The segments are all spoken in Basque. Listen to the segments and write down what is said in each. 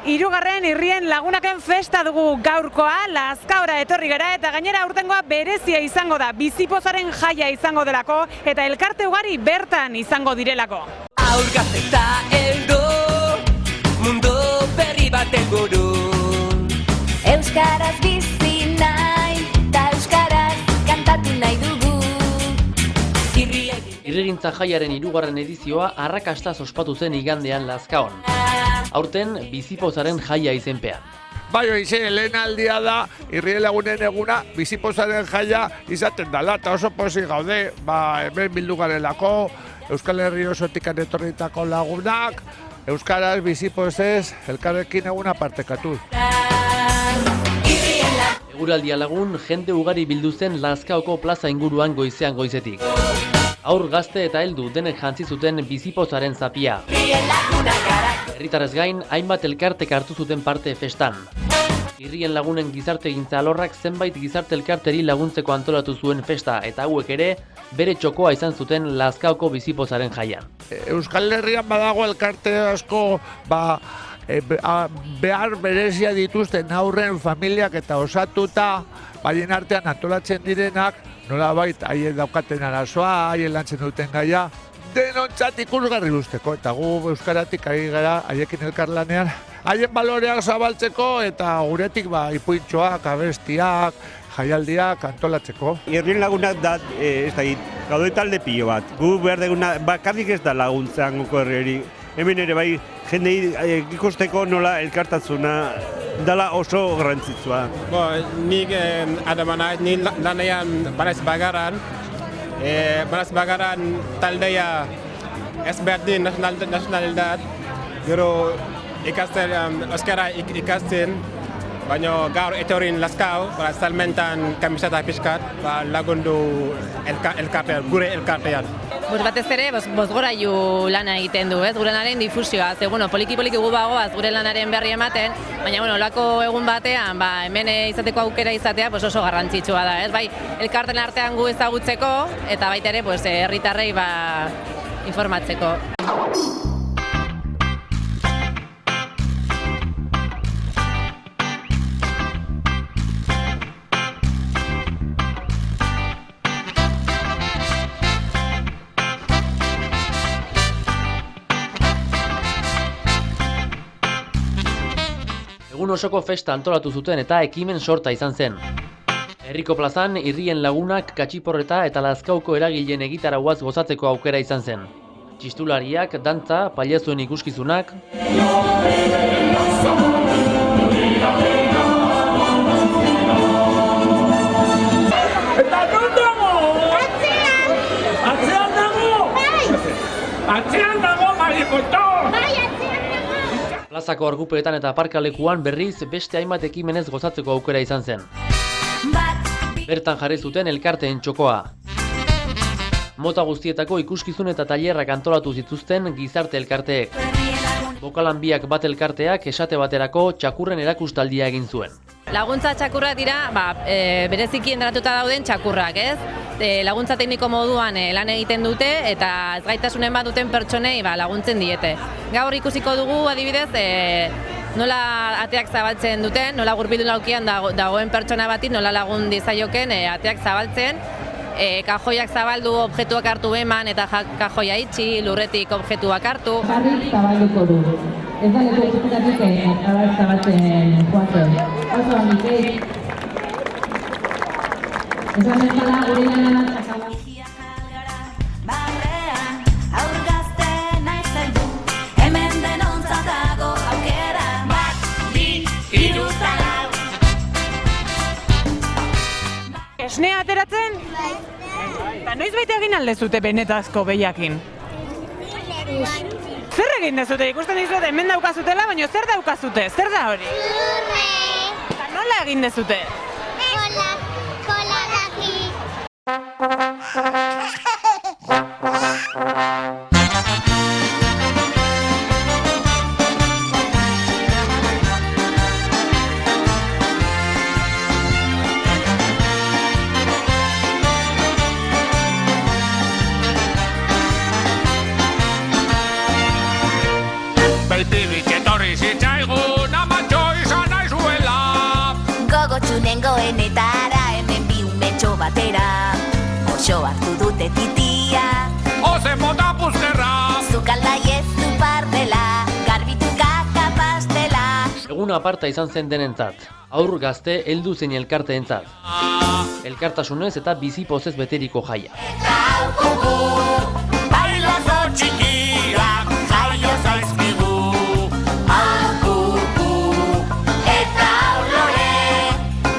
Hirugarren irrien lagunaken festa dugu gaurkoa, Lazkaora etorri gara eta gainera aurtengoa berezia izango da, bizipozaren jaia izango delako eta elkarte ugari bertan izango direlako. Aur gazteta heldu, mundu berri baten guru. Euskaraz bizi nahi, eta euskaraz kantatu nahi dugu. Irrigintza jaiaren hirugarren edizioa arrakastaz ospatu zen igandean Lazkaon. Aurten bizipozaren jaia izenpean. Bai, hoize, lehen aldia da, irrien lagunen eguna, bizipozaren jaia izaten dela, eta oso pozik gaude, hemen bildu garelako, Euskal Herri osotik etorritako lagunak, euskaraz bizipozez elkarrekin eguna partekatu. Eguraldia lagun, jende ugari bildu zen Lazkaoko plaza inguruan goizean goizetik. Aur gazte eta heldu denek jantzi zuten bizipozaren zapia. Herritarrez gain, hainbat elkartek hartu zuten parte festan. Irrien lagunen gizarte gintza alorrak zenbait gizarte elkarteri laguntzeko antolatu zuen festa eta hauek ere bere txokoa izan zuten Lazkaoko bizipozaren jaian. Euskal Herrian badago elkarte asko behar berezia dituzten haurren familiak eta osatuta baien artean antolatzen direnak, nolabait haien daukaten arazoa, haien lantzen duten gaia, denontzat ikusgarri usteko, eta gu euskaratik ari gara haiekin elkarlanean, haien baloreak zabaltzeko eta guretik ipuintxoak, abestiak, jaialdiak antolatzeko. Irrien lagunak da, ez da, gaude talde pilo bat. Gu behar duguna, bakarrik ez da laguntzan guko herriari. Hemen ere bai, jendei ikusteko nola elkartatzuna dela oso garrantzitsua. Nik adamana, ni lanean Banaiz Bagaran. Banaiz Bagaran taldea ezberdin nacionalidad. Gero ikasten, euskara ikasten, baina gaur etorrin Lazkao, salmentan kamiseta pixkat, lagundu gure elkartean. Batez ere, bozgorailu lana egiten du, gure lanaren difusioa. Poliki-poliki gu bagoaz gure lanaren berri ematen, baina olako egun batean, hemen izateko aukera izatea oso garrantzitsua da. Bai, elkarten artean gu ezagutzeko, eta baita ere herritarrei informatzeko. Egun osoko festa antolatu zuten eta ekimen sorta izan zen. Herriko plazan, irrien lagunak, katxiporreta eta Lazkauko eragileen egitarauaz gozatzeko aukera izan zen. Txistulariak, dantza, paiazuen ikuskizunak... Eta non dago? Atzean dago! Atzean dago, marikoto! Plazako argupeetan eta aparkalekuan berriz beste hainbat ekimenez gozatzeko aukera izan zen. Bertan jarri zuten elkarteen txokoa. Mota guztietako ikuskizun eta tailerrak antolatu zituzten gizarte elkarteek. Bokalan biak bat elkarteak esate baterako txakurren erakustaldia egin zuen. Laguntza txakurrak dira, bereziki endaratuta dauden txakurrak, laguntza tekniko moduan lan egiten dute eta ezgaitasunen bat duten pertsonei laguntzen diete. Gaur ikusiko dugu adibidez nola ateak zabaltzen duten, nola gurbildun laukian dagoen pertsona bati nola lagun dizaioken ateak zabaltzen, kajoiak zabaldu, objektuak hartu eman eta kajoia itxi, lurretik objektuak hartu. Jarri zabalduko du. Ez da leku egitetatik zabaltzen joaten. Oso handik. Esan bezala gure lanan txakala. Esnea ateratzen? Eta noiz baita egin aldezute benetazko behiakin? Zer egin dezute? Ikusten dizuet hemen daukazutela, baina zer daukazute? Zer da hori? Lurre! Eta nola egin dezute? Kola daki! Baitirik etorri zitzaigun dute titia. Ozen bota puzkerra! Zukaldai ez du partela, garbitu kaka pastela. Egun aparta izan zen denentzat, aur gazte heldu zein elkarteentzat. Elkartasunez eta bizipozez beteriko jaia. Eta aukugu, bailazo txikiak, jaio zaizkigu. Aukugu, eta aurlore,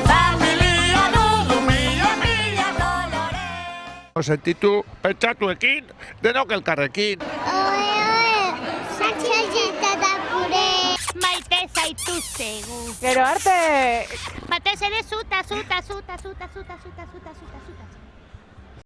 familia dugu mila dolore. Sentitu pentsatuekin, denok elkarrekin. Maite zaituztegu. Gero arte! Batez ere zuta.